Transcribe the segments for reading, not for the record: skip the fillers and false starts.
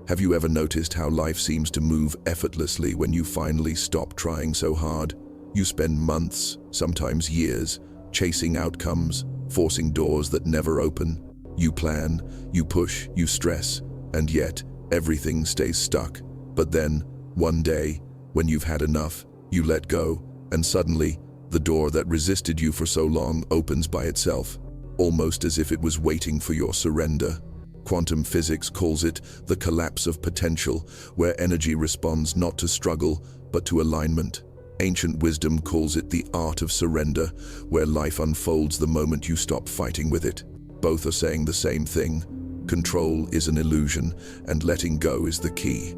Have you ever noticed how life seems to move effortlessly when you finally stop trying so hard? You spend months, sometimes years, chasing outcomes, forcing doors that never open. You plan, you push, you stress, and yet everything stays stuck. But then, one day, when you've had enough, you let go, and suddenly, the door that resisted you for so long opens by itself, almost as if it was waiting for your surrender. Quantum physics calls it the collapse of potential, where energy responds not to struggle, but to alignment. Ancient wisdom calls it the art of surrender, where life unfolds the moment you stop fighting with it. Both are saying the same thing. Control is an illusion, and letting go is the key.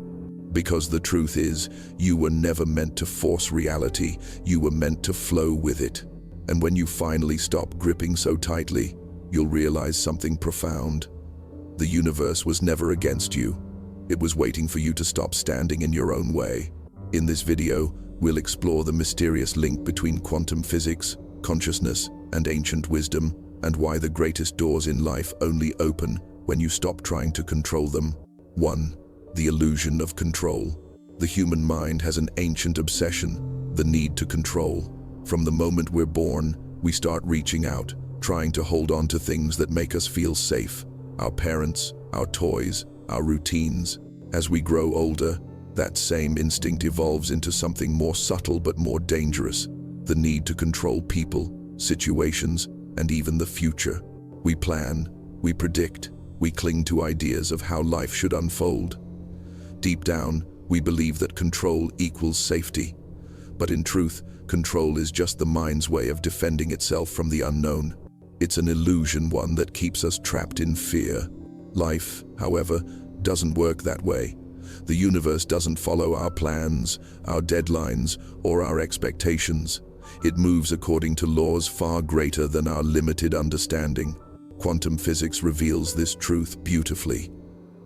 Because the truth is, you were never meant to force reality, you were meant to flow with it. And when you finally stop gripping so tightly, you'll realize something profound. The universe was never against you. It was waiting for you to stop standing in your own way. In this video, we'll explore the mysterious link between quantum physics, consciousness, and ancient wisdom, and why the greatest doors in life only open when you stop trying to control them. 1. The illusion of control. The human mind has an ancient obsession, the need to control. From the moment we're born, we start reaching out, trying to hold on to things that make us feel safe. Our parents, our toys, our routines. As we grow older, that same instinct evolves into something more subtle but more dangerous, the need to control people, situations, and even the future. We plan, we predict, we cling to ideas of how life should unfold. Deep down, we believe that control equals safety. But in truth, control is just the mind's way of defending itself from the unknown. It's an illusion, one that keeps us trapped in fear. Life, however, doesn't work that way. The universe doesn't follow our plans, our deadlines, or our expectations. It moves according to laws far greater than our limited understanding. Quantum physics reveals this truth beautifully.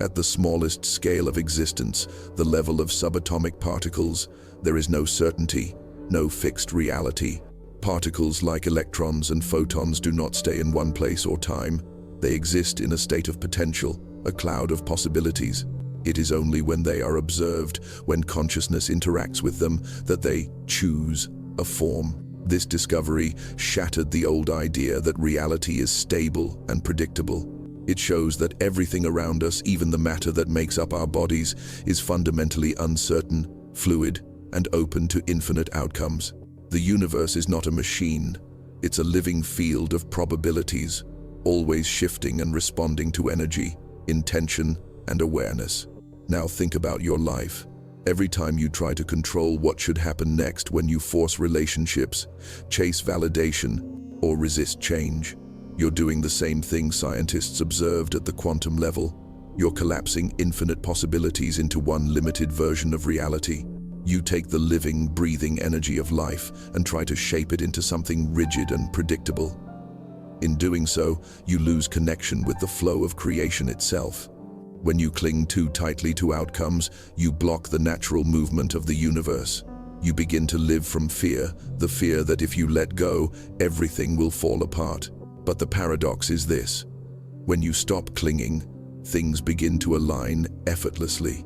At the smallest scale of existence, the level of subatomic particles, there is no certainty, no fixed reality. Particles like electrons and photons do not stay in one place or time. They exist in a state of potential, a cloud of possibilities. It is only when they are observed, when consciousness interacts with them, that they choose a form. This discovery shattered the old idea that reality is stable and predictable. It shows that everything around us, even the matter that makes up our bodies, is fundamentally uncertain, fluid, and open to infinite outcomes. The universe is not a machine. It's a living field of probabilities, always shifting and responding to energy, intention, and awareness. Now think about your life. Every time you try to control what should happen next, when you force relationships, chase validation, or resist change, you're doing the same thing scientists observed at the quantum level. You're collapsing infinite possibilities into one limited version of reality. You take the living, breathing energy of life and try to shape it into something rigid and predictable. In doing so, you lose connection with the flow of creation itself. When you cling too tightly to outcomes, you block the natural movement of the universe. You begin to live from fear, the fear that if you let go, everything will fall apart. But the paradox is this: when you stop clinging, things begin to align effortlessly.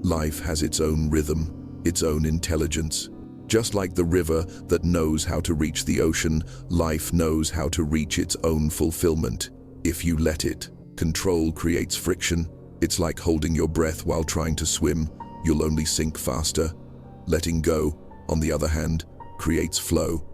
Life has its own rhythm, its own intelligence. Just like the river that knows how to reach the ocean, life knows how to reach its own fulfillment, if you let it. Control creates friction. It's like holding your breath while trying to swim. You'll only sink faster. Letting go, on the other hand, creates flow.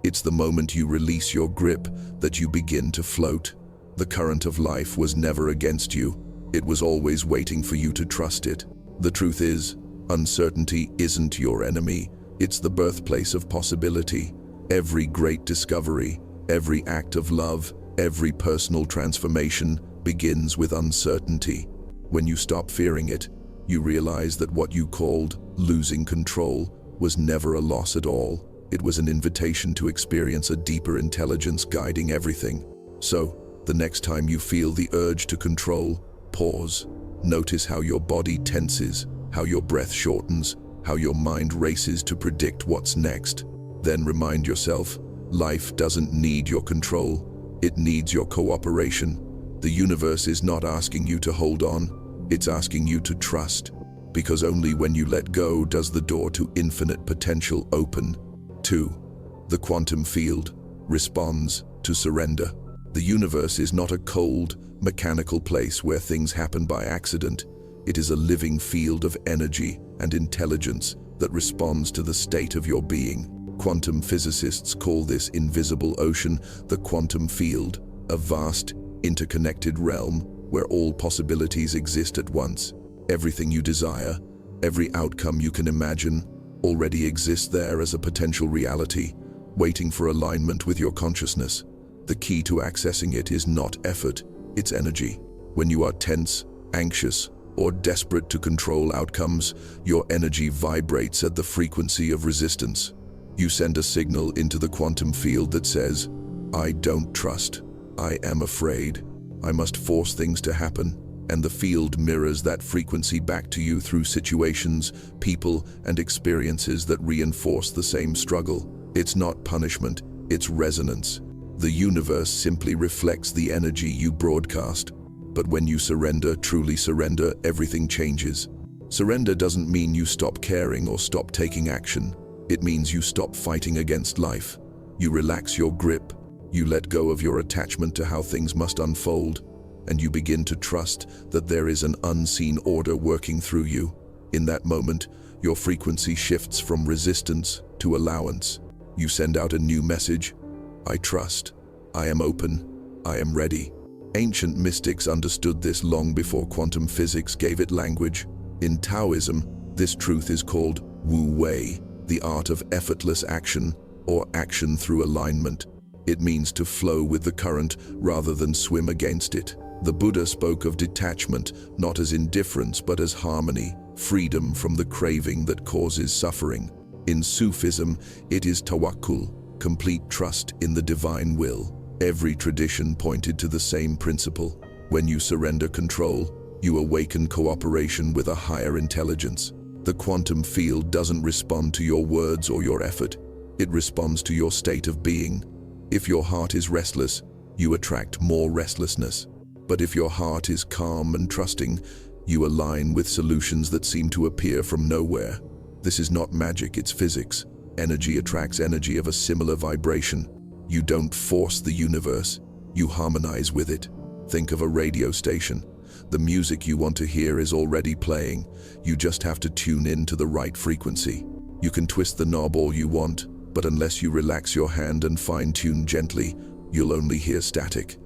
It's the moment you release your grip that you begin to float. The current of life was never against you. It was always waiting for you to trust it. The truth is, uncertainty isn't your enemy. It's the birthplace of possibility. Every great discovery, every act of love, every personal transformation begins with uncertainty. When you stop fearing it, you realize that what you called losing control was never a loss at all. It was an invitation to experience a deeper intelligence guiding everything. So, the next time you feel the urge to control, pause. Notice how your body tenses, how your breath shortens, how your mind races to predict what's next. Then remind yourself, life doesn't need your control. It needs your cooperation. The universe is not asking you to hold on. It's asking you to trust, because only when you let go does the door to infinite potential open. 2. The quantum field responds to surrender. The universe is not a cold, mechanical place where things happen by accident. It is a living field of energy and intelligence that responds to the state of your being. Quantum physicists call this invisible ocean the quantum field, a vast, interconnected realm where all possibilities exist at once. Everything you desire, every outcome you can imagine, already exists there as a potential reality, waiting for alignment with your consciousness. The key to accessing it is not effort, it's energy. When you are tense, anxious, or desperate to control outcomes, your energy vibrates at the frequency of resistance. You send a signal into the quantum field that says, "I don't trust. I am afraid. I must force things to happen." And the field mirrors that frequency back to you through situations, people, and experiences that reinforce the same struggle. It's not punishment, it's resonance. The universe simply reflects the energy you broadcast. But when you surrender, truly surrender, everything changes. Surrender doesn't mean you stop caring or stop taking action. It means you stop fighting against life. You relax your grip, you let go of your attachment to how things must unfold, and you begin to trust that there is an unseen order working through you. In that moment, your frequency shifts from resistance to allowance. You send out a new message: I trust, I am open, I am ready. Ancient mystics understood this long before quantum physics gave it language. In Taoism, this truth is called Wu Wei, the art of effortless action, or action through alignment. It means to flow with the current rather than swim against it. The Buddha spoke of detachment not as indifference but as harmony, freedom from the craving that causes suffering. In Sufism, it is tawakkul, complete trust in the divine will. Every tradition pointed to the same principle. When you surrender control, you awaken cooperation with a higher intelligence. The quantum field doesn't respond to your words or your effort. It responds to your state of being. If your heart is restless, you attract more restlessness. But if your heart is calm and trusting, you align with solutions that seem to appear from nowhere. This is not magic, it's physics. Energy attracts energy of a similar vibration. You don't force the universe, you harmonize with it. Think of a radio station. The music you want to hear is already playing. You just have to tune in to the right frequency. You can twist the knob all you want, but unless you relax your hand and fine-tune gently, you'll only hear static.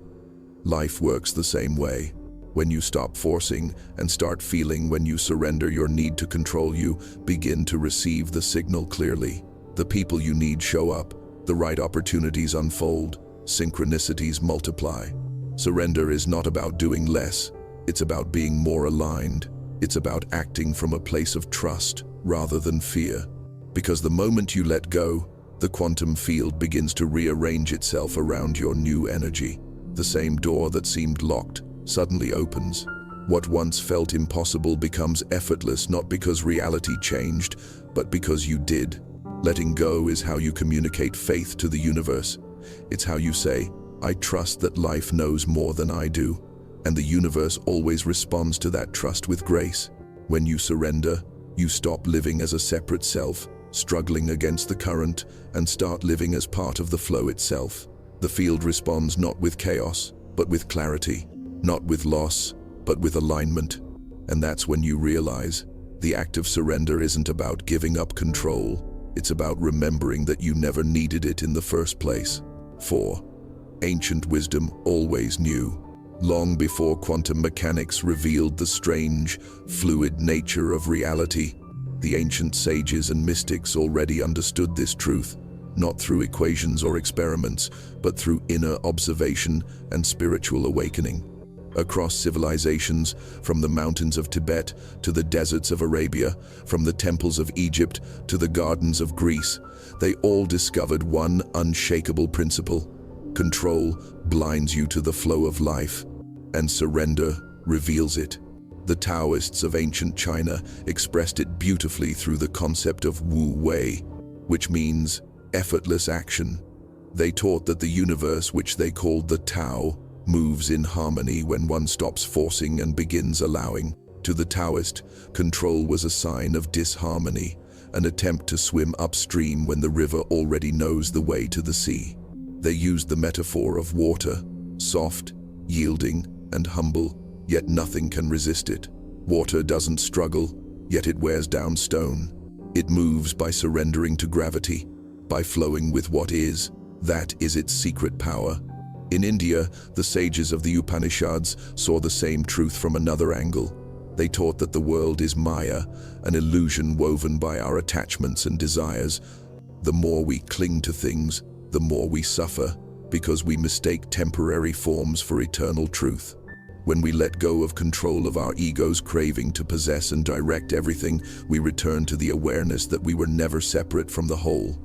Life works the same way. When you stop forcing and start feeling, when you surrender your need to control, you begin to receive the signal clearly. The people you need show up, the right opportunities unfold, synchronicities multiply. Surrender is not about doing less, it's about being more aligned. It's about acting from a place of trust rather than fear. Because the moment you let go, the quantum field begins to rearrange itself around your new energy. The same door that seemed locked suddenly opens. What once felt impossible becomes effortless, not because reality changed, but because you did. Letting go is how you communicate faith to the universe. It's how you say, I trust that life knows more than I do. And the universe always responds to that trust with grace. When you surrender, you stop living as a separate self, struggling against the current, and start living as part of the flow itself. The field responds not with chaos, but with clarity, not with loss, but with alignment. And that's when you realize the act of surrender isn't about giving up control. It's about remembering that you never needed it in the first place. 4. Ancient wisdom always knew. Long before quantum mechanics revealed the strange, fluid nature of reality, the ancient sages and mystics already understood this truth, not through equations or experiments, but through inner observation and spiritual awakening. Across civilizations, from the mountains of Tibet to the deserts of Arabia, from the temples of Egypt to the gardens of Greece, they all discovered one unshakable principle. Control blinds you to the flow of life, and surrender reveals it. The Taoists of ancient China expressed it beautifully through the concept of Wu Wei, which means effortless action. They taught that the universe, which they called the Tao, moves in harmony when one stops forcing and begins allowing. To the Taoist, control was a sign of disharmony, an attempt to swim upstream when the river already knows the way to the sea. They used the metaphor of water, soft, yielding, and humble, yet nothing can resist it. Water doesn't struggle, yet it wears down stone. It moves by surrendering to gravity, by flowing with what is. That is its secret power. In India, the sages of the Upanishads saw the same truth from another angle. They taught that the world is Maya, an illusion woven by our attachments and desires. The more we cling to things, the more we suffer, because we mistake temporary forms for eternal truth. When we let go of control of our ego's craving to possess and direct everything, we return to the awareness that we were never separate from the whole.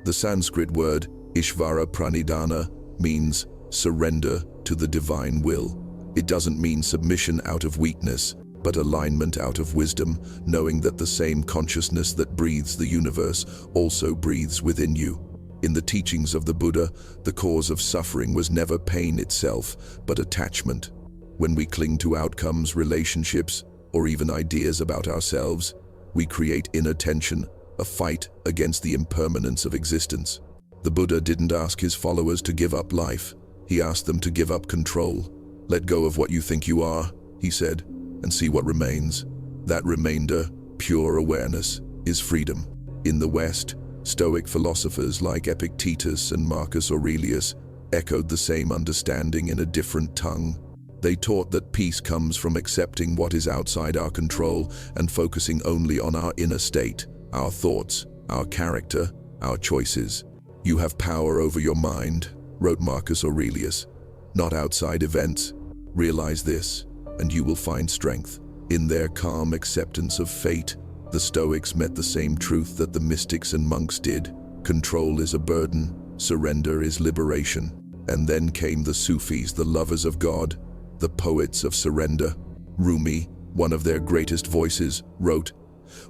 The Sanskrit word Ishvara Pranidhana means surrender to the divine will. It doesn't mean submission out of weakness, but alignment out of wisdom, knowing that the same consciousness that breathes the universe also breathes within you. In the teachings of the Buddha, the cause of suffering was never pain itself, but attachment. When we cling to outcomes, relationships, or even ideas about ourselves, we create inner tension, a fight against the impermanence of existence. The Buddha didn't ask his followers to give up life. He asked them to give up control. Let go of what you think you are, he said, and see what remains. That remainder, pure awareness, is freedom. In the West, Stoic philosophers like Epictetus and Marcus Aurelius echoed the same understanding in a different tongue. They taught that peace comes from accepting what is outside our control and focusing only on our inner state, our thoughts, our character, our choices. You have power over your mind, wrote Marcus Aurelius, not outside events. Realize this, and you will find strength. In their calm acceptance of fate, the Stoics met the same truth that the mystics and monks did. Control is a burden, surrender is liberation. And then came the Sufis, the lovers of God, the poets of surrender. Rumi, one of their greatest voices, wrote,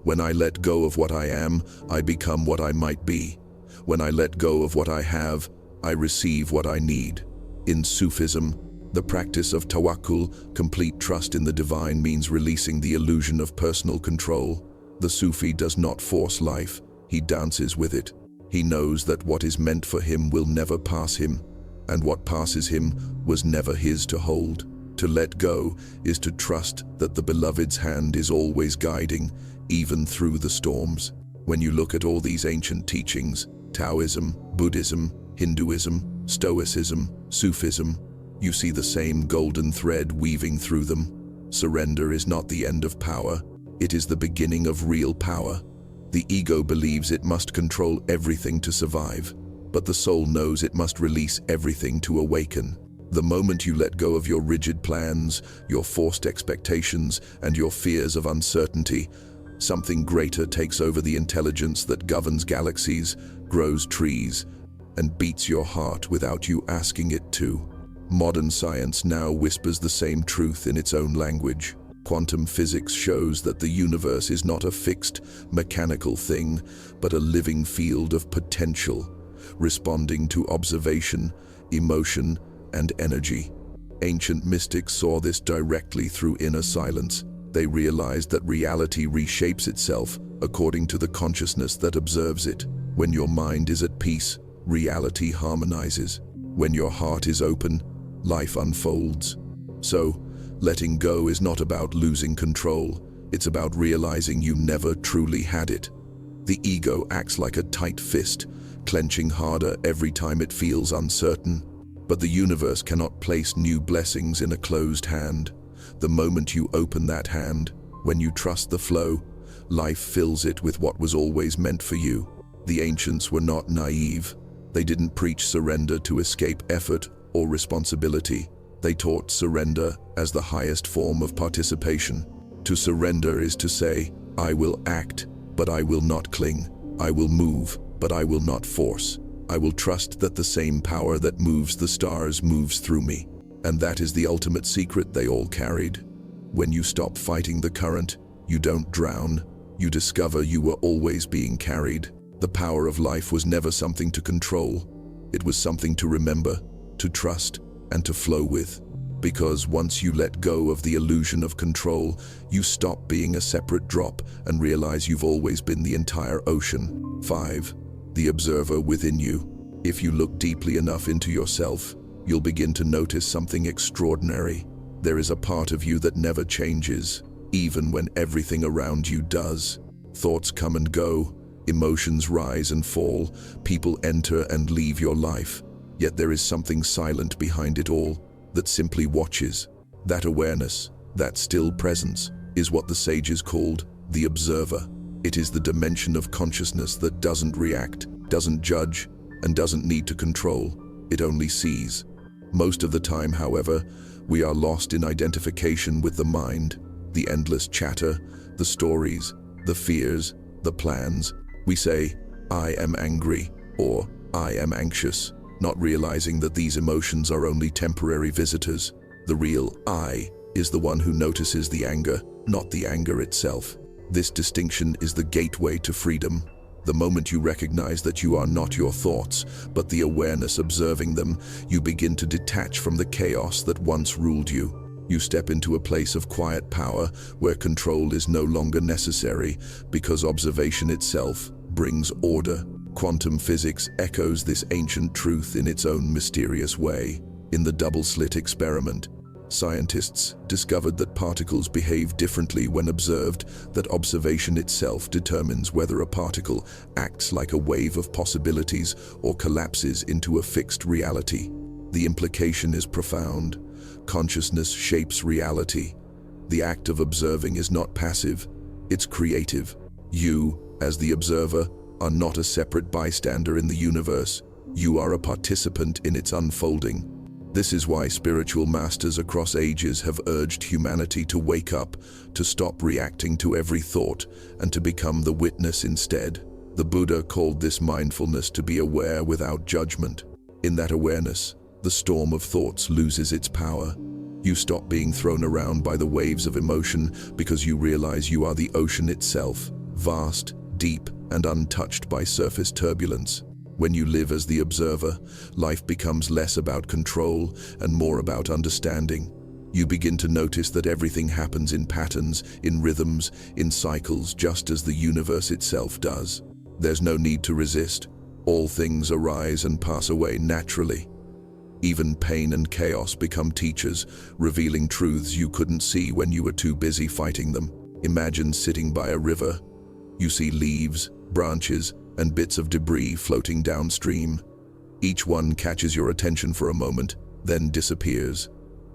"When I let go of what I am, I become what I might be. When I let go of what I have, I receive what I need." In Sufism, the practice of tawakkul, complete trust in the divine, means releasing the illusion of personal control. The Sufi does not force life, he dances with it. He knows that what is meant for him will never pass him, and what passes him was never his to hold. To let go is to trust that the beloved's hand is always guiding, even through the storms. When you look at all these ancient teachings, Taoism, Buddhism, Hinduism, Stoicism, Sufism, you see the same golden thread weaving through them. Surrender is not the end of power, it is the beginning of real power. The ego believes it must control everything to survive, but the soul knows it must release everything to awaken. The moment you let go of your rigid plans, your forced expectations, and your fears of uncertainty, something greater takes over. The intelligence that governs galaxies, grows trees, and beats your heart without you asking it to. Modern science now whispers the same truth in its own language. Quantum physics shows that the universe is not a fixed, mechanical thing, but a living field of potential, responding to observation, emotion, and energy. Ancient mystics saw this directly through inner silence. They realized that reality reshapes itself according to the consciousness that observes it. When your mind is at peace, reality harmonizes. When your heart is open, life unfolds. So, letting go is not about losing control. It's about realizing you never truly had it. The ego acts like a tight fist, clenching harder every time it feels uncertain. But the universe cannot place new blessings in a closed hand. The moment you open that hand, when you trust the flow, life fills it with what was always meant for you. The ancients were not naive. They didn't preach surrender to escape effort or responsibility. They taught surrender as the highest form of participation. To surrender is to say, I will act, but I will not cling. I will move, but I will not force. I will trust that the same power that moves the stars moves through me. And that is the ultimate secret they all carried. When you stop fighting the current, you don't drown. You discover you were always being carried. The power of life was never something to control. It was something to remember, to trust, and to flow with. Because once you let go of the illusion of control, you stop being a separate drop and realize you've always been the entire ocean. 5. The observer within you. If you look deeply enough into yourself, you'll begin to notice something extraordinary. There is a part of you that never changes, even when everything around you does. Thoughts come and go, emotions rise and fall, people enter and leave your life. Yet there is something silent behind it all that simply watches. That awareness, that still presence, is what the sages called the observer. It is the dimension of consciousness that doesn't react, doesn't judge, and doesn't need to control. It only sees. Most of the time, however, we are lost in identification with the mind, the endless chatter, the stories, the fears, the plans. We say, "I am angry," or "I am anxious," not realizing that these emotions are only temporary visitors. The real I is the one who notices the anger, not the anger itself. This distinction is the gateway to freedom. The moment you recognize that you are not your thoughts, but the awareness observing them, you begin to detach from the chaos that once ruled you. You step into a place of quiet power where control is no longer necessary because observation itself brings order. Quantum physics echoes this ancient truth in its own mysterious way. In the double-slit experiment, scientists discovered that particles behave differently when observed, that observation itself determines whether a particle acts like a wave of possibilities or collapses into a fixed reality. The implication is profound. Consciousness shapes reality. The act of observing is not passive, it's creative. You, as the observer, are not a separate bystander in the universe. You are a participant in its unfolding. This is why spiritual masters across ages have urged humanity to wake up, to stop reacting to every thought, and to become the witness instead. The Buddha called this mindfulness to be aware without judgment. In that awareness, the storm of thoughts loses its power. You stop being thrown around by the waves of emotion because you realize you are the ocean itself, vast, deep, and untouched by surface turbulence. When you live as the observer, life becomes less about control and more about understanding. You begin to notice that everything happens in patterns, in rhythms, in cycles, just as the universe itself does. There's no need to resist. All things arise and pass away naturally. Even pain and chaos become teachers, revealing truths you couldn't see when you were too busy fighting them. Imagine sitting by a river. You see leaves, branches, and bits of debris floating downstream. Each one catches your attention for a moment, then disappears.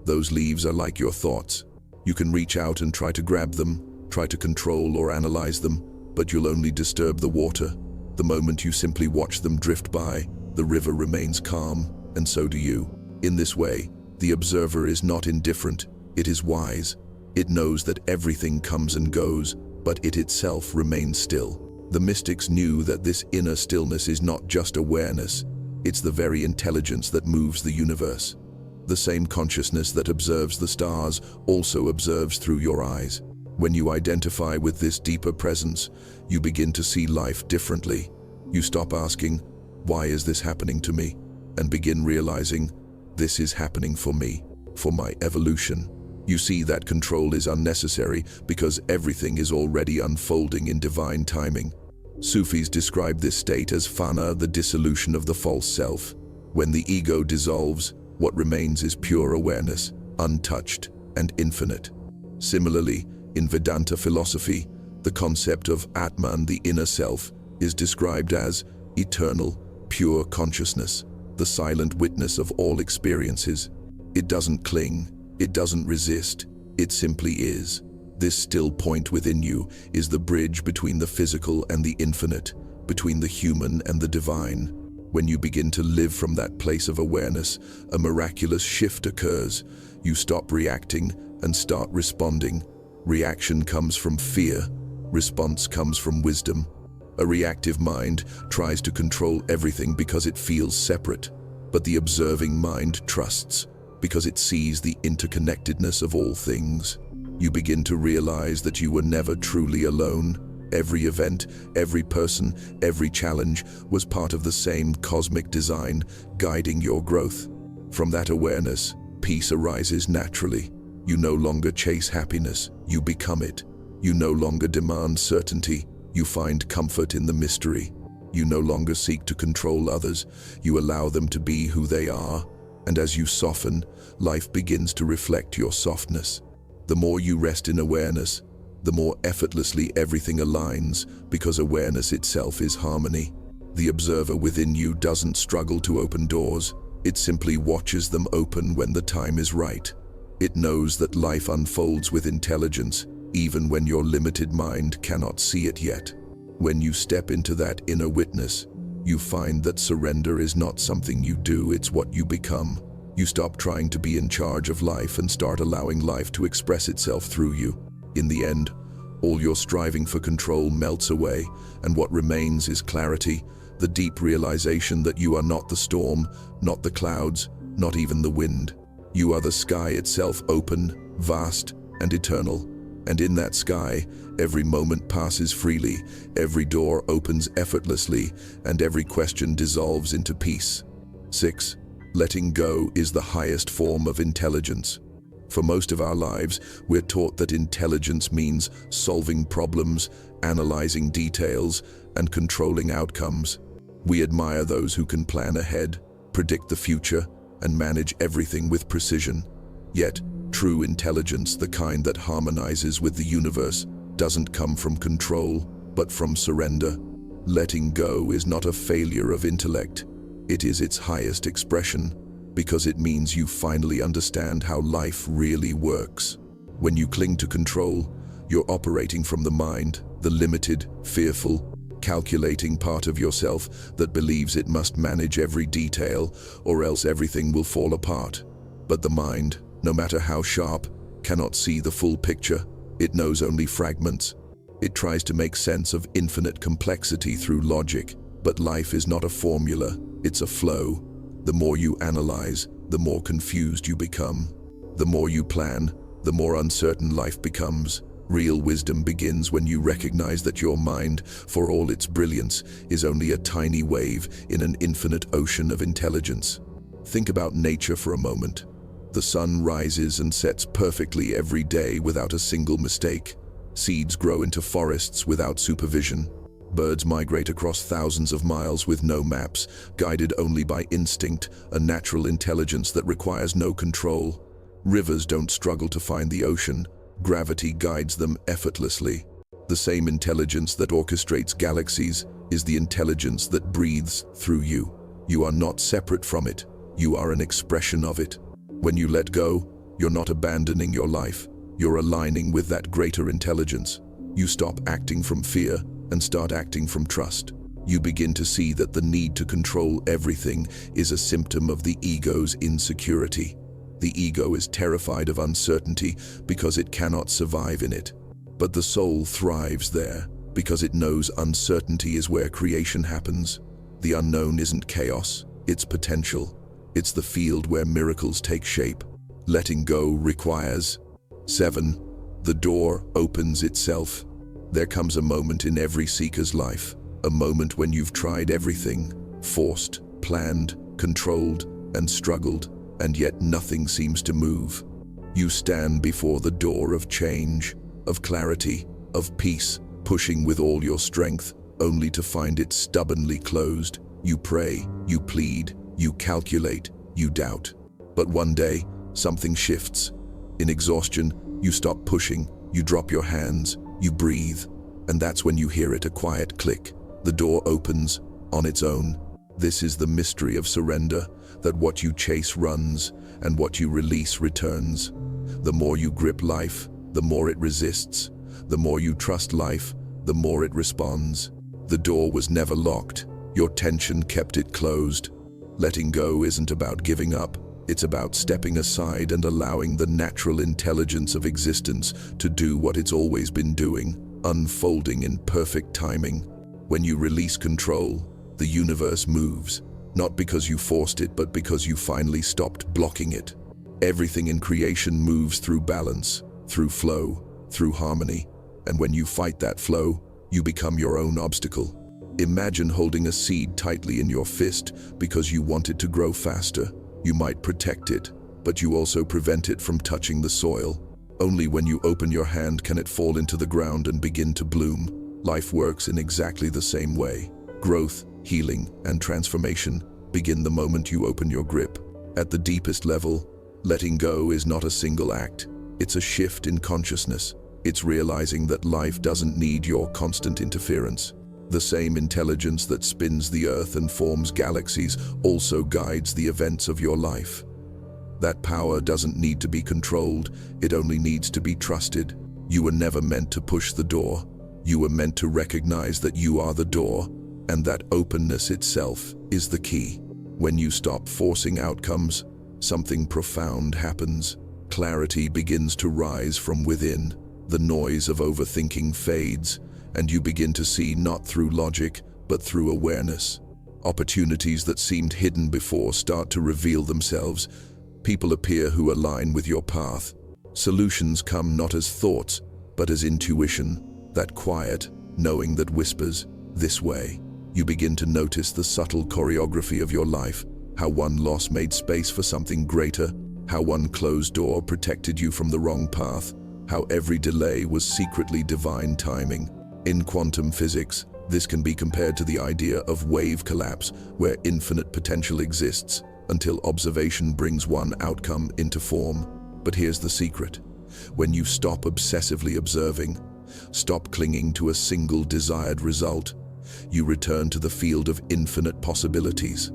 Those leaves are like your thoughts. You can reach out and try to grab them, try to control or analyze them, but you'll only disturb the water. The moment you simply watch them drift by, the river remains calm, and so do you. In this way, the observer is not indifferent, it is wise. It knows that everything comes and goes, but it itself remains still. The mystics knew that this inner stillness is not just awareness, it's the very intelligence that moves the universe. The same consciousness that observes the stars also observes through your eyes. When you identify with this deeper presence, you begin to see life differently. You stop asking, "Why is this happening to me?" and begin realizing, "This is happening for me, for my evolution." You see that control is unnecessary because everything is already unfolding in divine timing. Sufis describe this state as fana, the dissolution of the false self. When the ego dissolves, what remains is pure awareness, untouched and infinite. Similarly, in Vedanta philosophy, the concept of Atman, the inner self, is described as eternal, pure consciousness, the silent witness of all experiences. It doesn't cling, it doesn't resist, it simply is. This still point within you is the bridge between the physical and the infinite, between the human and the divine. When you begin to live from that place of awareness, a miraculous shift occurs. You stop reacting and start responding. Reaction comes from fear, response comes from wisdom. A reactive mind tries to control everything because it feels separate, but the observing mind trusts because it sees the interconnectedness of all things. You begin to realize that you were never truly alone. Every event, every person, every challenge was part of the same cosmic design, guiding your growth. From that awareness, Peace arises naturally. You no longer chase happiness, you become it. You no longer demand certainty, you find comfort in the mystery. You no longer seek to control others, you allow them to be who they are. And as you soften, life begins to reflect your softness. The more you rest in awareness, the more effortlessly everything aligns, because awareness itself is harmony. The observer within you doesn't struggle to open doors, it simply watches them open when the time is right. It knows that life unfolds with intelligence, even when your limited mind cannot see it yet. When you step into that inner witness, you find that surrender is not something you do, it's what you become. You stop trying to be in charge of life and start allowing life to express itself through you. In the end, all your striving for control melts away, and what remains is clarity, the deep realization that you are not the storm, not the clouds, not even the wind. You are the sky itself, open, vast, and eternal. And in that sky, every moment passes freely, every door opens effortlessly, and every question dissolves into peace. 6. Letting go is the highest form of intelligence. For most of our lives, we're taught that intelligence means solving problems, analyzing details, and controlling outcomes. We admire those who can plan ahead, predict the future, and manage everything with precision. Yet, true intelligence, the kind that harmonizes with the universe, doesn't come from control, but from surrender. Letting go is not a failure of intellect. It is its highest expression, because it means you finally understand how life really works. When you cling to control, you're operating from the mind, the limited, fearful, calculating part of yourself that believes it must manage every detail, or else everything will fall apart. But the mind, no matter how sharp, cannot see the full picture. It knows only fragments. It tries to make sense of infinite complexity through logic. But life is not a formula, it's a flow. The more you analyze, the more confused you become. The more you plan, the more uncertain life becomes. Real wisdom begins when you recognize that your mind, for all its brilliance, is only a tiny wave in an infinite ocean of intelligence. Think about nature for a moment. The sun rises and sets perfectly every day without a single mistake. Seeds grow into forests without supervision. Birds migrate across thousands of miles with no maps, guided only by instinct, a natural intelligence that requires no control. Rivers don't struggle to find the ocean. Gravity guides them effortlessly. The same intelligence that orchestrates galaxies is the intelligence that breathes through you. You are not separate from it. You are an expression of it. When you let go, you're not abandoning your life. You're aligning with that greater intelligence. You stop acting from fear and start acting from trust. You begin to see that the need to control everything is a symptom of the ego's insecurity. The ego is terrified of uncertainty because it cannot survive in it. But the soul thrives there because it knows uncertainty is where creation happens. The unknown isn't chaos, it's potential. It's the field where miracles take shape. Letting go requires. 7. The door opens itself. There comes a moment in every seeker's life, a moment when you've tried everything, forced, planned, controlled, and struggled, and yet nothing seems to move. You stand before the door of change, of clarity, of peace, pushing with all your strength, only to find it stubbornly closed. You pray, you plead, you calculate, you doubt. But one day, something shifts. In exhaustion, you stop pushing, you drop your hands, you breathe, and that's when you hear it, a quiet click. The door opens on its own. This is the mystery of surrender, that what you chase runs, and what you release returns. The more you grip life, the more it resists. The more you trust life, the more it responds. The door was never locked. Your tension kept it closed. Letting go isn't about giving up. It's about stepping aside and allowing the natural intelligence of existence to do what it's always been doing, unfolding in perfect timing. When you release control, the universe moves, not because you forced it, but because you finally stopped blocking it. Everything in creation moves through balance, through flow, through harmony, and when you fight that flow, you become your own obstacle. Imagine holding a seed tightly in your fist because you want it to grow faster. You might protect it, but you also prevent it from touching the soil. Only when you open your hand can it fall into the ground and begin to bloom. Life works in exactly the same way. Growth, healing, and transformation begin the moment you open your grip. At the deepest level, letting go is not a single act. It's a shift in consciousness. It's realizing that life doesn't need your constant interference. The same intelligence that spins the earth and forms galaxies also guides the events of your life. That power doesn't need to be controlled, it only needs to be trusted. You were never meant to push the door. You were meant to recognize that you are the door, and that openness itself is the key. When you stop forcing outcomes, something profound happens. Clarity begins to rise from within. The noise of overthinking fades, and you begin to see not through logic, but through awareness. Opportunities that seemed hidden before start to reveal themselves. People appear who align with your path. Solutions come not as thoughts, but as intuition, that quiet, knowing that whispers, "This way." You begin to notice the subtle choreography of your life, how one loss made space for something greater, how one closed door protected you from the wrong path, how every delay was secretly divine timing. In quantum physics, this can be compared to the idea of wave collapse, where infinite potential exists until observation brings one outcome into form. But here's the secret. When you stop obsessively observing, stop clinging to a single desired result, you return to the field of infinite possibilities.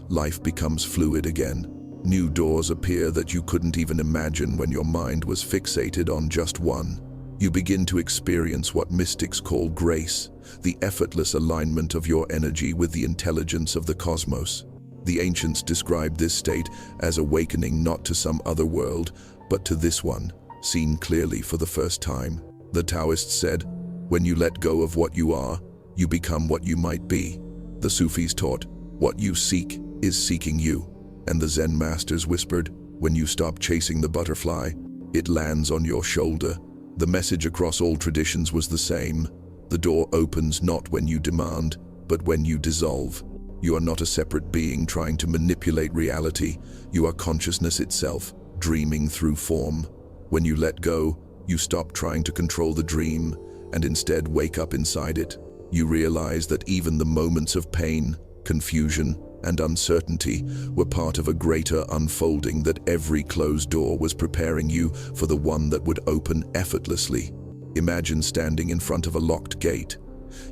Life becomes fluid again. New doors appear that you couldn't even imagine when your mind was fixated on just one. You begin to experience what mystics call grace, the effortless alignment of your energy with the intelligence of the cosmos. The ancients described this state as awakening not to some other world, but to this one, seen clearly for the first time. The Taoists said, "When you let go of what you are, you become what you might be." The Sufis taught, "What you seek is seeking you." And the Zen masters whispered, "When you stop chasing the butterfly, it lands on your shoulder." The message across all traditions was the same. The door opens not when you demand, but when you dissolve. You are not a separate being trying to manipulate reality. You are consciousness itself, dreaming through form. When you let go, you stop trying to control the dream and instead wake up inside it. You realize that even the moments of pain, confusion, and uncertainty were part of a greater unfolding, that every closed door was preparing you for the one that would open effortlessly. Imagine standing in front of a locked gate.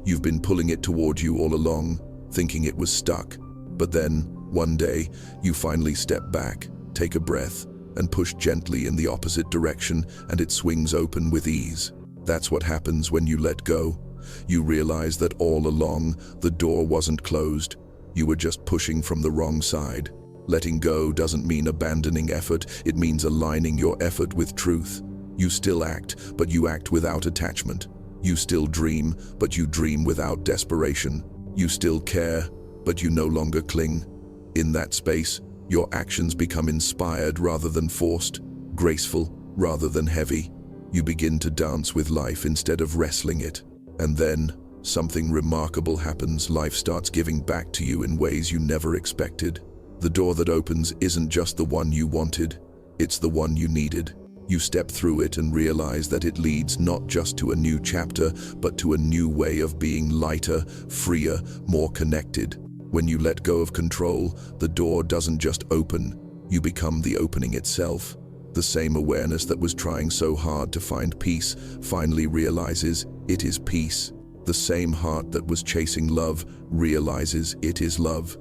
You've been pulling it toward you all along, thinking it was stuck. But then, one day, you finally step back, take a breath, and push gently in the opposite direction, and it swings open with ease. That's what happens when you let go. You realize that all along, the door wasn't closed. You were just pushing from the wrong side. Letting go doesn't mean abandoning effort, it means aligning your effort with truth. You still act, but you act without attachment. You still dream, but you dream without desperation. You still care, but you no longer cling. In that space, your actions become inspired rather than forced, graceful rather than heavy. You begin to dance with life instead of wrestling it. And then, something remarkable happens. Life starts giving back to you in ways you never expected. The door that opens isn't just the one you wanted, it's the one you needed. You step through it and realize that it leads not just to a new chapter, but to a new way of being, lighter, freer, more connected. When you let go of control, the door doesn't just open, you become the opening itself. The same awareness that was trying so hard to find peace finally realizes it is peace. The same heart that was chasing love realizes it is love.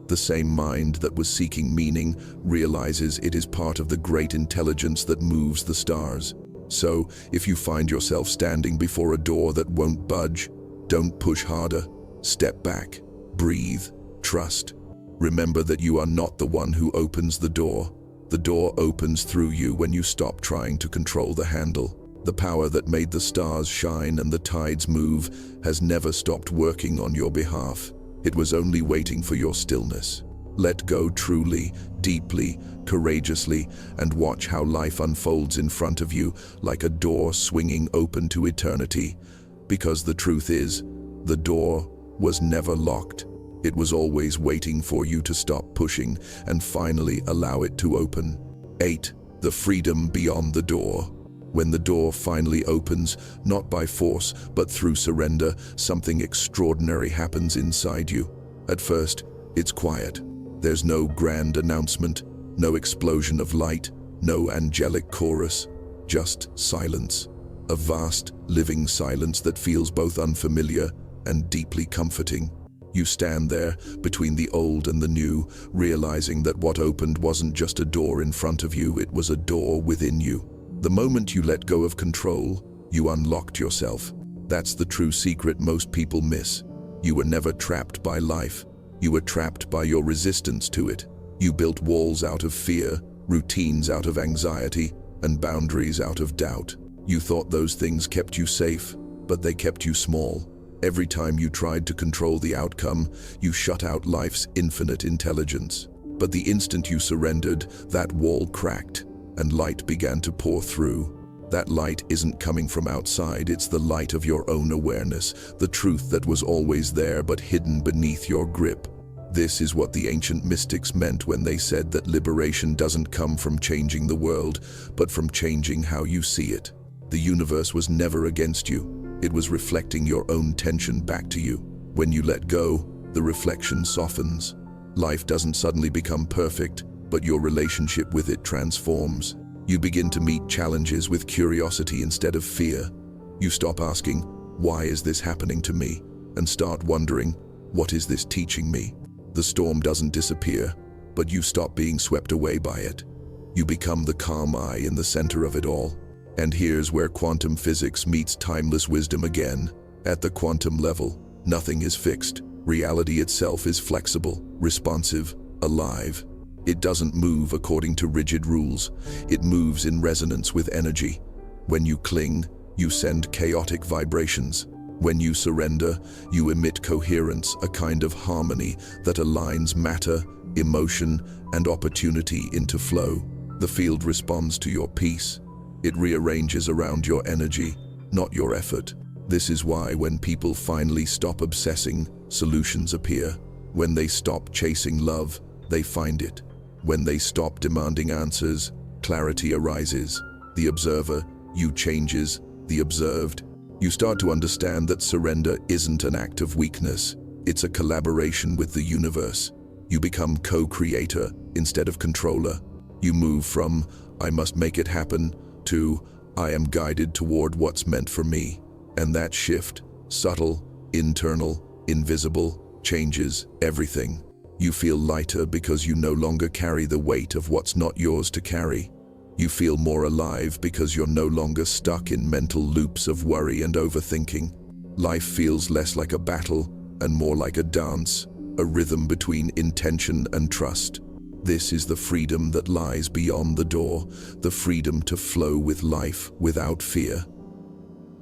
The same mind that was seeking meaning realizes it is part of the great intelligence that moves the stars. So, if you find yourself standing before a door that won't budge, don't push harder. Step back, breathe, trust. Remember that you are not the one who opens the door. The door opens through you when you stop trying to control the handle. The power that made the stars shine and the tides move has never stopped working on your behalf. It was only waiting for your stillness. Let go truly, deeply, courageously, and watch how life unfolds in front of you like a door swinging open to eternity. Because the truth is, the door was never locked. It was always waiting for you to stop pushing and finally allow it to open. 8. The freedom beyond the door. When the door finally opens, not by force, but through surrender, something extraordinary happens inside you. At first, it's quiet. There's no grand announcement, no explosion of light, no angelic chorus, just silence. A vast, living silence that feels both unfamiliar and deeply comforting. You stand there, between the old and the new, realizing that what opened wasn't just a door in front of you, it was a door within you. The moment you let go of control, you unlocked yourself. That's the true secret most people miss. You were never trapped by life. You were trapped by your resistance to it. You built walls out of fear, routines out of anxiety, and boundaries out of doubt. You thought those things kept you safe, but they kept you small. Every time you tried to control the outcome, you shut out life's infinite intelligence. But the instant you surrendered, that wall cracked, and light began to pour through. That light isn't coming from outside, it's the light of your own awareness, the truth that was always there but hidden beneath your grip. This is what the ancient mystics meant when they said that liberation doesn't come from changing the world, but from changing how you see it. The universe was never against you. It was reflecting your own tension back to you. When you let go, the reflection softens. Life doesn't suddenly become perfect, but your relationship with it transforms. You begin to meet challenges with curiosity instead of fear. You stop asking, "Why is this happening to me?" and start wondering, "What is this teaching me?" The storm doesn't disappear, but you stop being swept away by it. You become the calm eye in the center of it all. And here's where quantum physics meets timeless wisdom again. At the quantum level, nothing is fixed. Reality itself is flexible, responsive, alive. It doesn't move according to rigid rules. It moves in resonance with energy. When you cling, you send chaotic vibrations. When you surrender, you emit coherence, a kind of harmony that aligns matter, emotion, and opportunity into flow. The field responds to your peace. It rearranges around your energy, not your effort. This is why when people finally stop obsessing, solutions appear. When they stop chasing love, they find it. When they stop demanding answers, clarity arises. The observer, you changes. The observed, you start to understand that surrender isn't an act of weakness. It's a collaboration with the universe. You become co-creator instead of controller. You move from, "I must make it happen," to, "I am guided toward what's meant for me." And that shift, subtle, internal, invisible, changes everything. You feel lighter because you no longer carry the weight of what's not yours to carry. You feel more alive because you're no longer stuck in mental loops of worry and overthinking. Life feels less like a battle and more like a dance, a rhythm between intention and trust. This is the freedom that lies beyond the door, the freedom to flow with life without fear.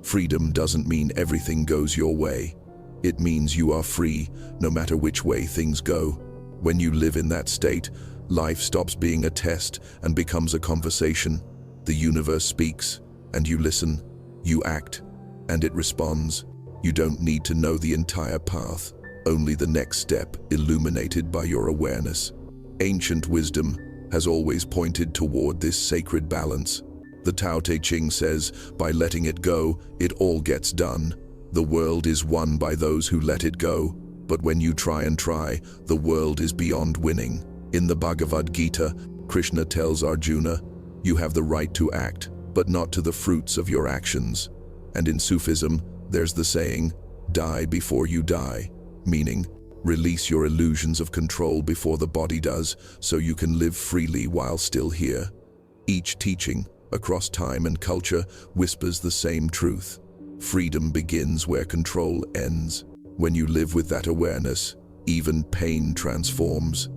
Freedom doesn't mean everything goes your way. It means you are free, no matter which way things go. When you live in that state, life stops being a test and becomes a conversation. The universe speaks, and you listen. You act, and it responds. You don't need to know the entire path, only the next step illuminated by your awareness. Ancient wisdom has always pointed toward this sacred balance. The Tao Te Ching says, by letting it go, it all gets done. The world is won by those who let it go, but when you try, the world is beyond winning. In the Bhagavad Gita, Krishna tells Arjuna, "You have the right to act, but not to the fruits of your actions." And in Sufism, there's the saying, "Die before you die," meaning, release your illusions of control before the body does, so you can live freely while still here. Each teaching, across time and culture, whispers the same truth. Freedom begins where control ends. When you live with that awareness, even pain transforms.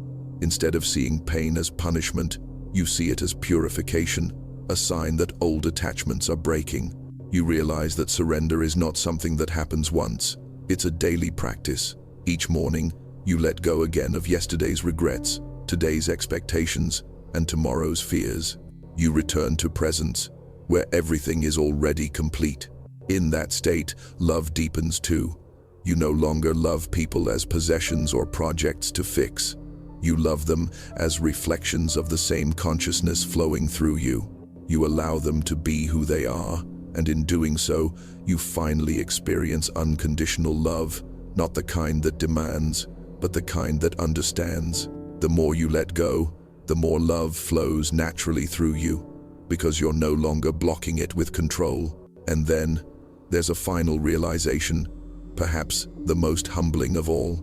Instead of seeing pain as punishment, you see it as purification, a sign that old attachments are breaking. You realize that surrender is not something that happens once. It's a daily practice. Each morning, you let go again of yesterday's regrets, today's expectations, and tomorrow's fears. You return to presence, where everything is already complete. In that state, love deepens too. You no longer love people as possessions or projects to fix. You love them as reflections of the same consciousness flowing through you. You allow them to be who they are, and in doing so, you finally experience unconditional love, not the kind that demands, but the kind that understands. The more you let go, the more love flows naturally through you, because you're no longer blocking it with control. And then, there's a final realization, perhaps the most humbling of all.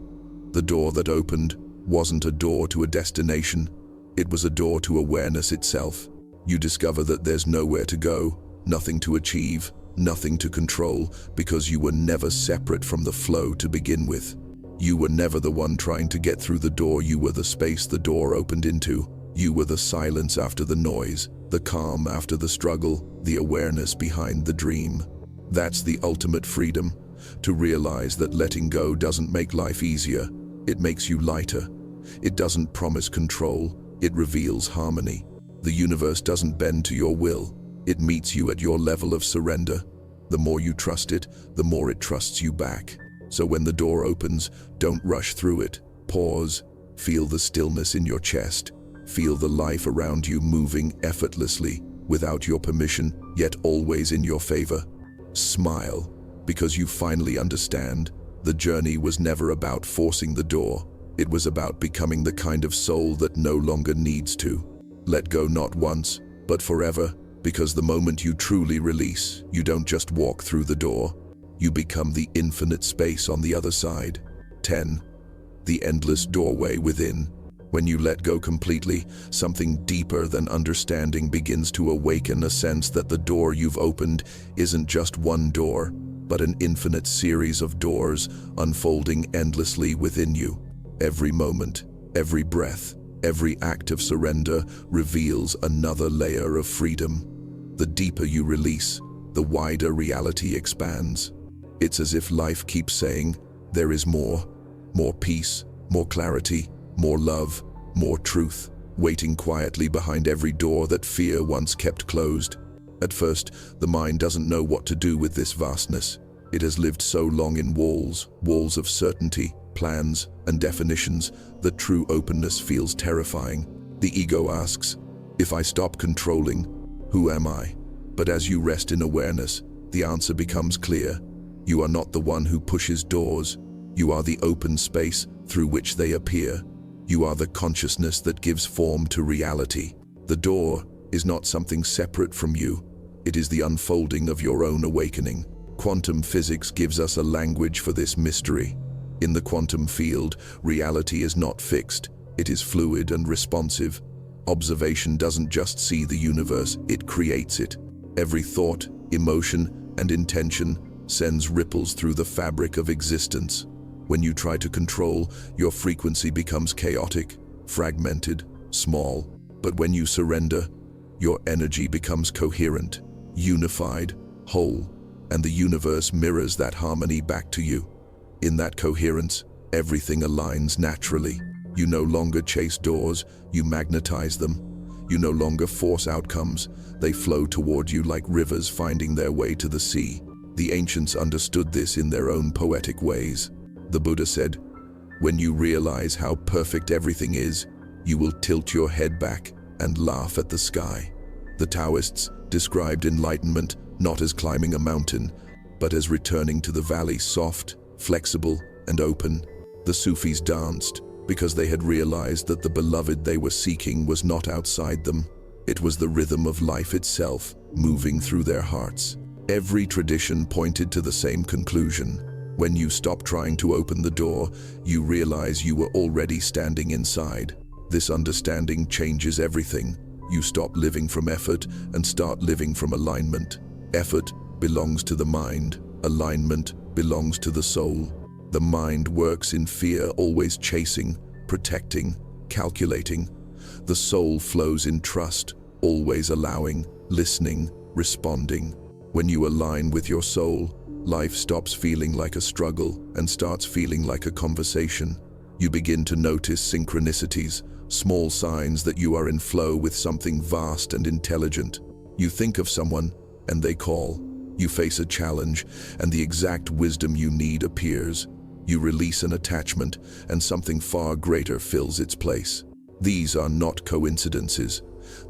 The door that opened wasn't a door to a destination, it was a door to awareness itself. You discover that there's nowhere to go, nothing to achieve, nothing to control, because you were never separate from the flow to begin with. You were never the one trying to get through the door, you were the space the door opened into. You were the silence after the noise, the calm after the struggle, the awareness behind the dream. That's the ultimate freedom, to realize that letting go doesn't make life easier, it makes you lighter. It doesn't promise control, it reveals harmony. The universe doesn't bend to your will, it meets you at your level of surrender. The more you trust it, the more it trusts you back. So when the door opens, don't rush through it. Pause, feel the stillness in your chest. Feel the life around you moving effortlessly, without your permission, yet always in your favor. Smile, because you finally understand. The journey was never about forcing the door. It was about becoming the kind of soul that no longer needs to. Let go not once, but forever, because the moment you truly release, you don't just walk through the door. You become the infinite space on the other side. 10. The endless doorway within. When you let go completely, something deeper than understanding begins to awaken, a sense that the door you've opened isn't just one door, but an infinite series of doors unfolding endlessly within you. Every moment, every breath, every act of surrender reveals another layer of freedom. The deeper you release, the wider reality expands. It's as if life keeps saying, there is more peace, more clarity, more love, more truth, waiting quietly behind every door that fear once kept closed. At first, the mind doesn't know what to do with this vastness. It has lived so long in walls of certainty, plans, and definitions, that true openness feels terrifying. The ego asks, if I stop controlling, who am I? But as you rest in awareness, the answer becomes clear. You are not the one who pushes doors. You are the open space through which they appear. You are the consciousness that gives form to reality. The door is not something separate from you. It is the unfolding of your own awakening. Quantum physics gives us a language for this mystery. In the quantum field, reality is not fixed. It is fluid and responsive. Observation doesn't just see the universe, it creates it. Every thought, emotion, and intention sends ripples through the fabric of existence. When you try to control, your frequency becomes chaotic, fragmented, small. But when you surrender, your energy becomes coherent, unified, whole, and the universe mirrors that harmony back to you. In that coherence, everything aligns naturally. You no longer chase doors, you magnetize them. You no longer force outcomes, they flow toward you like rivers finding their way to the sea. The ancients understood this in their own poetic ways. The Buddha said, when you realize how perfect everything is, you will tilt your head back and laugh at the sky. The Taoists described enlightenment not as climbing a mountain, but as returning to the valley soft, flexible, and open. The Sufis danced because they had realized that the beloved they were seeking was not outside them. It was the rhythm of life itself, moving through their hearts. Every tradition pointed to the same conclusion. When you stop trying to open the door, you realize you were already standing inside. This understanding changes everything. You stop living from effort and start living from alignment. Effort belongs to the mind. Alignment belongs to the soul. The mind works in fear, always chasing, protecting, calculating. The soul flows in trust, always allowing, listening, responding. When you align with your soul, life stops feeling like a struggle and starts feeling like a conversation. You begin to notice synchronicities, small signs that you are in flow with something vast and intelligent. You think of someone, and they call. You face a challenge, and the exact wisdom you need appears. You release an attachment, and something far greater fills its place. These are not coincidences.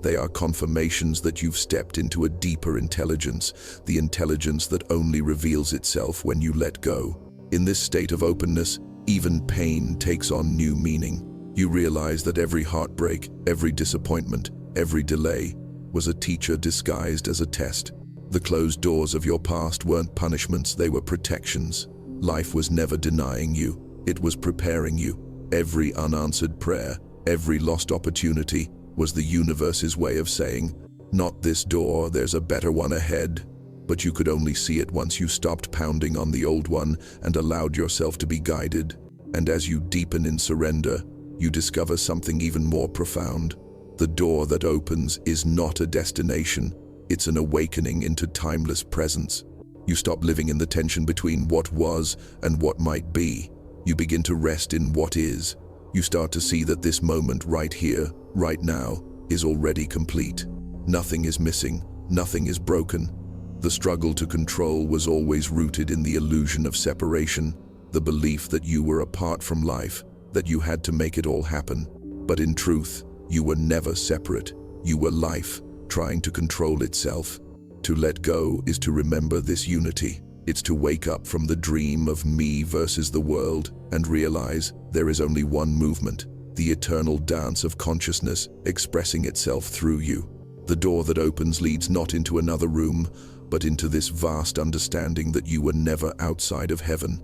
They are confirmations that you've stepped into a deeper intelligence, the intelligence that only reveals itself when you let go. In this state of openness, even pain takes on new meaning. You realize that every heartbreak, every disappointment, every delay was a teacher disguised as a test. The closed doors of your past weren't punishments, they were protections. Life was never denying you, it was preparing you. Every unanswered prayer, every lost opportunity was the universe's way of saying, "Not this door, there's a better one ahead." But you could only see it once you stopped pounding on the old one and allowed yourself to be guided. And as you deepen in surrender, you discover something even more profound. The door that opens is not a destination, it's an awakening into timeless presence. You stop living in the tension between what was and what might be. You begin to rest in what is. You start to see that this moment right here, right now, is already complete. Nothing is missing, nothing is broken. The struggle to control was always rooted in the illusion of separation, the belief that you were apart from life, that you had to make it all happen. But in truth, you were never separate. You were life, trying to control itself. To let go is to remember this unity. It's to wake up from the dream of me versus the world and realize there is only one movement, the eternal dance of consciousness expressing itself through you. The door that opens leads not into another room, but into this vast understanding that you were never outside of heaven.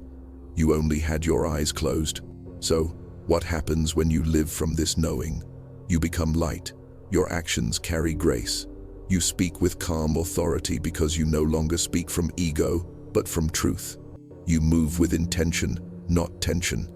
You only had your eyes closed. So, what happens when you live from this knowing? You become light. Your actions carry grace. You speak with calm authority because you no longer speak from ego, but from truth. You move with intention, not tension.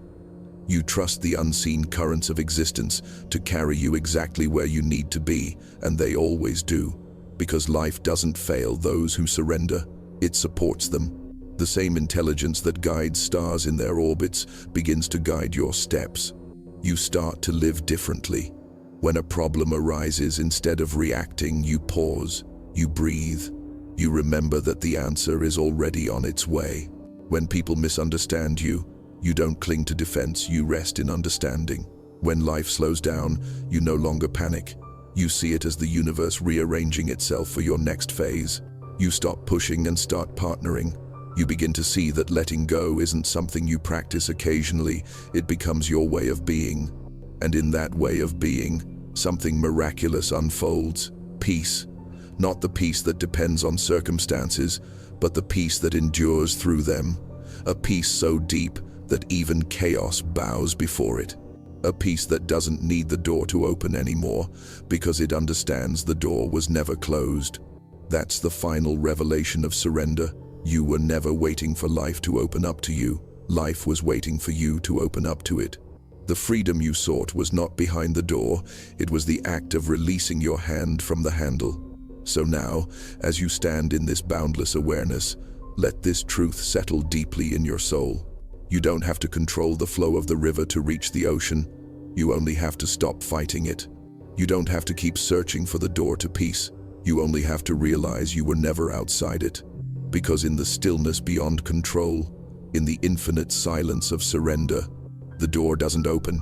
You trust the unseen currents of existence to carry you exactly where you need to be, and they always do. Because life doesn't fail those who surrender, it supports them. The same intelligence that guides stars in their orbits begins to guide your steps. You start to live differently. When a problem arises, instead of reacting, you pause, you breathe. You remember that the answer is already on its way. When people misunderstand you, you don't cling to defense, you rest in understanding. When life slows down, you no longer panic. You see it as the universe rearranging itself for your next phase. You stop pushing and start partnering. You begin to see that letting go isn't something you practice occasionally, it becomes your way of being. And in that way of being, something miraculous unfolds. Peace. Not the peace that depends on circumstances, but the peace that endures through them. A peace so deep that even chaos bows before it. A peace that doesn't need the door to open anymore, because it understands the door was never closed. That's the final revelation of surrender. You were never waiting for life to open up to you. Life was waiting for you to open up to it. The freedom you sought was not behind the door, it was the act of releasing your hand from the handle. So now, as you stand in this boundless awareness, let this truth settle deeply in your soul. You don't have to control the flow of the river to reach the ocean. You only have to stop fighting it. You don't have to keep searching for the door to peace. You only have to realize you were never outside it. Because in the stillness beyond control, in the infinite silence of surrender, the door doesn't open.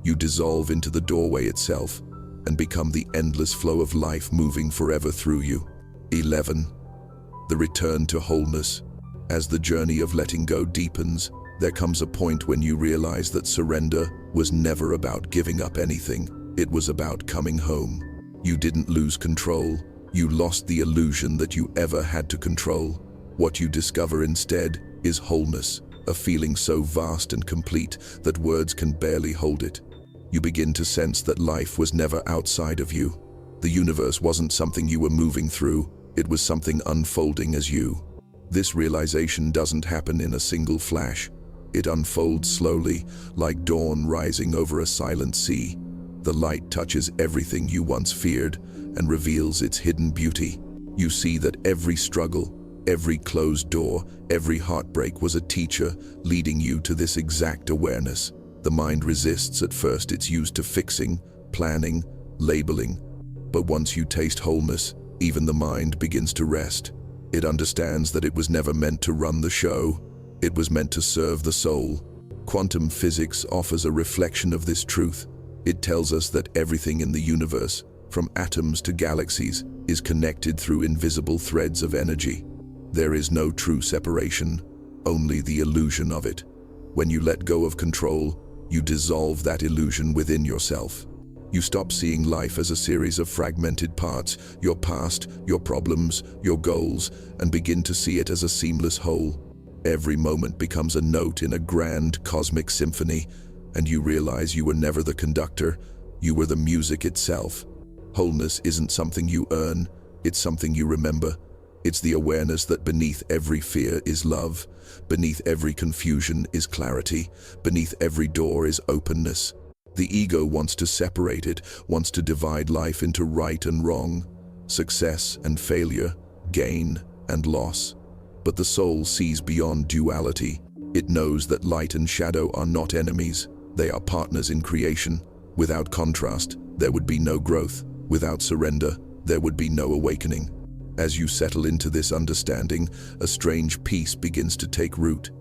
You dissolve into the doorway itself and become the endless flow of life moving forever through you. 11. The return to wholeness. As the journey of letting go deepens, there comes a point when you realize that surrender was never about giving up anything. It was about coming home. You didn't lose control. You lost the illusion that you ever had to control. What you discover instead is wholeness, a feeling so vast and complete that words can barely hold it. You begin to sense that life was never outside of you. The universe wasn't something you were moving through, it was something unfolding as you. This realization doesn't happen in a single flash. It unfolds slowly, like dawn rising over a silent sea. The light touches everything you once feared and reveals its hidden beauty. You see that every struggle, every closed door, every heartbreak was a teacher leading you to this exact awareness. The mind resists at first, it's used to fixing, planning, labeling. But once you taste wholeness, even the mind begins to rest. It understands that it was never meant to run the show. It was meant to serve the soul. Quantum physics offers a reflection of this truth. It tells us that everything in the universe, from atoms to galaxies, is connected through invisible threads of energy. There is no true separation, only the illusion of it. When you let go of control, you dissolve that illusion within yourself. You stop seeing life as a series of fragmented parts, your past, your problems, your goals, and begin to see it as a seamless whole. Every moment becomes a note in a grand cosmic symphony, and you realize you were never the conductor, you were the music itself. Wholeness isn't something you earn, it's something you remember. It's the awareness that beneath every fear is love, beneath every confusion is clarity, beneath every door is openness. The ego wants to separate it, wants to divide life into right and wrong, success and failure, gain and loss. But the soul sees beyond duality. It knows that light and shadow are not enemies, they are partners in creation. Without contrast, there would be no growth. Without surrender, there would be no awakening. As you settle into this understanding, a strange peace begins to take root.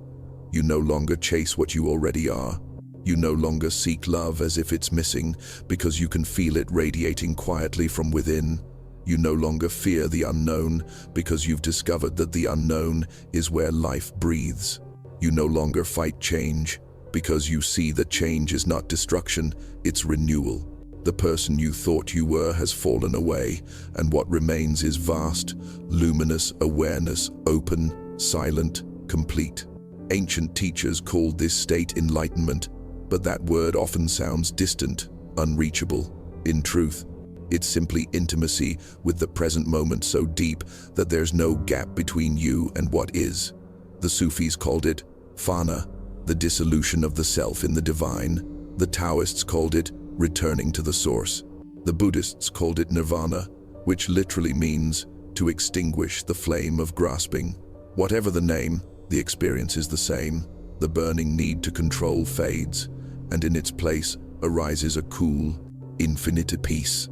You no longer chase what you already are. You no longer seek love as if it's missing, because you can feel it radiating quietly from within. You no longer fear the unknown, because you've discovered that the unknown is where life breathes. You no longer fight change, because you see that change is not destruction, it's renewal. The person you thought you were has fallen away, and what remains is vast, luminous awareness, open, silent, complete. Ancient teachers called this state enlightenment, but that word often sounds distant, unreachable. In truth, it's simply intimacy with the present moment so deep that there's no gap between you and what is. The Sufis called it fana, the dissolution of the self in the divine. The Taoists called it returning to the source. The Buddhists called it nirvana, which literally means to extinguish the flame of grasping. Whatever the name, the experience is the same. The burning need to control fades, and in its place arises a cool, infinite peace.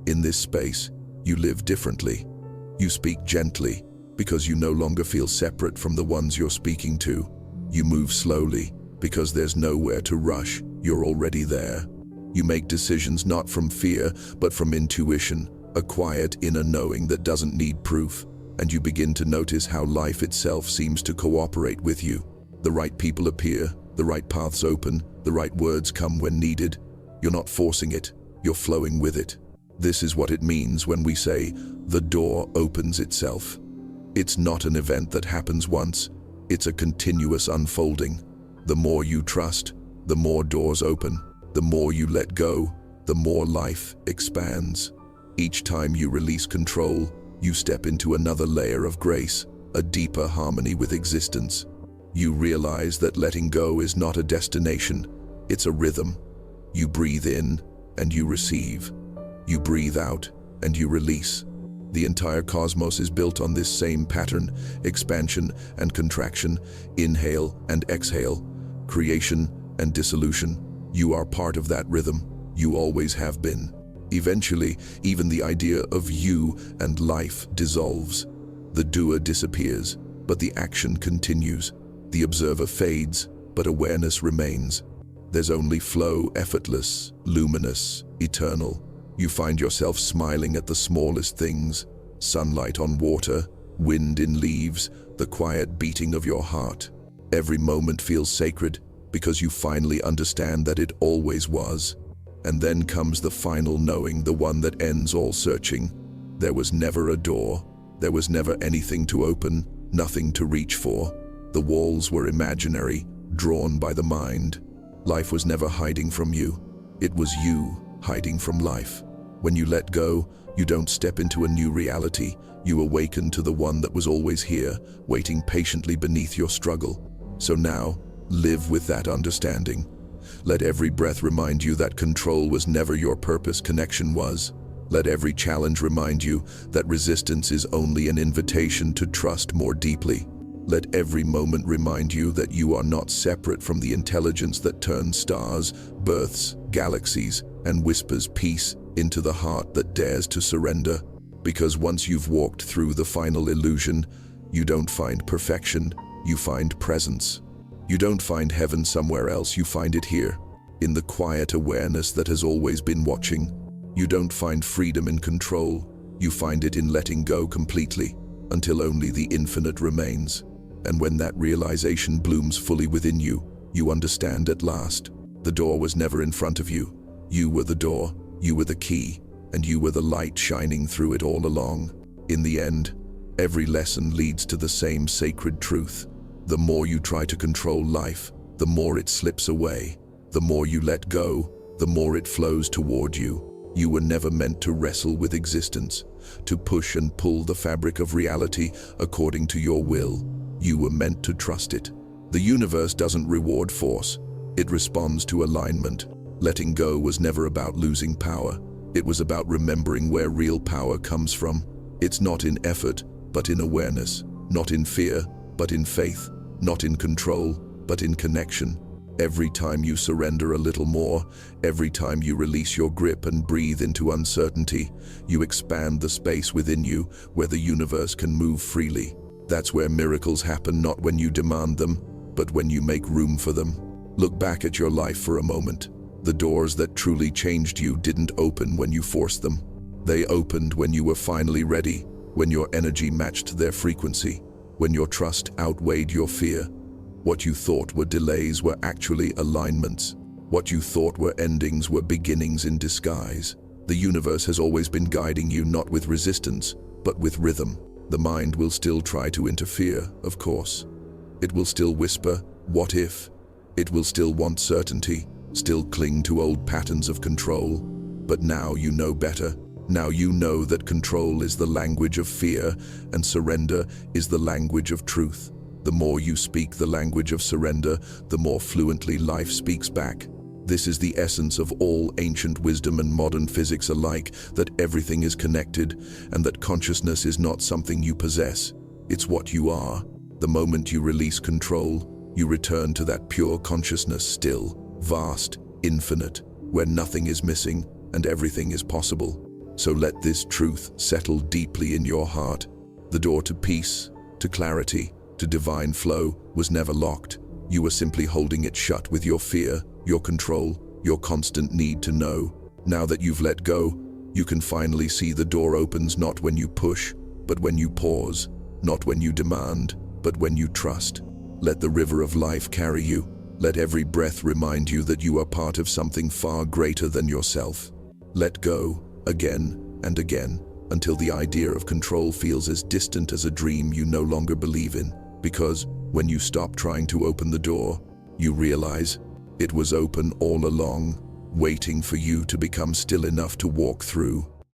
In this space, you live differently. You speak gently, because you no longer feel separate from the ones you're speaking to. You move slowly, because there's nowhere to rush, you're already there. You make decisions not from fear, but from intuition, a quiet inner knowing that doesn't need proof, and you begin to notice how life itself seems to cooperate with you. The right people appear, the right paths open, the right words come when needed. You're not forcing it, you're flowing with it. This is what it means when we say, the door opens itself. It's not an event that happens once, it's a continuous unfolding. The more you trust, the more doors open. The more you let go, the more life expands. Each time you release control, you step into another layer of grace, a deeper harmony with existence. You realize that letting go is not a destination, it's a rhythm. You breathe in and you receive. You breathe out and you release. The entire cosmos is built on this same pattern, expansion and contraction, inhale and exhale, creation and dissolution. You are part of that rhythm. You always have been. Eventually, even the idea of you and life dissolves. The doer disappears, but the action continues. The observer fades, but awareness remains. There's only flow, effortless, luminous, eternal. You find yourself smiling at the smallest things: sunlight on water, wind in leaves, the quiet beating of your heart. Every moment feels sacred because you finally understand that it always was. And then comes the final knowing, the one that ends all searching. There was never a door. There was never anything to open, nothing to reach for. The walls were imaginary, drawn by the mind. Life was never hiding from you. It was you hiding from life. When you let go, you don't step into a new reality. You awaken to the one that was always here, waiting patiently beneath your struggle. So now, live with that understanding. Let every breath remind you that control was never your purpose, connection was. Let every challenge remind you that resistance is only an invitation to trust more deeply. Let every moment remind you that you are not separate from the intelligence that turns stars, births, galaxies, and whispers peace into the heart that dares to surrender. Because once you've walked through the final illusion, you don't find perfection, you find presence. You don't find heaven somewhere else, you find it here, in the quiet awareness that has always been watching. You don't find freedom in control, you find it in letting go completely, until only the infinite remains. And when that realization blooms fully within you, you understand at last. The door was never in front of you. You were the door, you were the key, and you were the light shining through it all along. In the end, every lesson leads to the same sacred truth. The more you try to control life, the more it slips away. The more you let go, the more it flows toward you. You were never meant to wrestle with existence, to push and pull the fabric of reality according to your will. You were meant to trust it. The universe doesn't reward force, it responds to alignment. Letting go was never about losing power. It was about remembering where real power comes from. It's not in effort, but in awareness. Not in fear, but in faith. Not in control, but in connection. Every time you surrender a little more, every time you release your grip and breathe into uncertainty, you expand the space within you where the universe can move freely. That's where miracles happen, not when you demand them, but when you make room for them. Look back at your life for a moment. The doors that truly changed you didn't open when you forced them. They opened when you were finally ready, when your energy matched their frequency, when your trust outweighed your fear. What you thought were delays were actually alignments. What you thought were endings were beginnings in disguise. The universe has always been guiding you, not with resistance, but with rhythm. The mind will still try to interfere, of course. It will still whisper, "What if?" It will still want certainty, still cling to old patterns of control. But now you know better. Now you know that control is the language of fear and surrender is the language of truth. The more you speak the language of surrender, the more fluently life speaks back. This is the essence of all ancient wisdom and modern physics alike, that everything is connected and that consciousness is not something you possess. It's what you are. The moment you release control, you return to that pure consciousness, still, vast, infinite, where nothing is missing and everything is possible. So let this truth settle deeply in your heart. The door to peace, to clarity, to divine flow was never locked. You were simply holding it shut with your fear, your control, your constant need to know. Now that you've let go, you can finally see the door opens not when you push, but when you pause, not when you demand, but when you trust. Let the river of life carry you. Let every breath remind you that you are part of something far greater than yourself. Let go, again and again, until the idea of control feels as distant as a dream you no longer believe in. Because when you stop trying to open the door, you realize it was open all along, waiting for you to become still enough to walk through.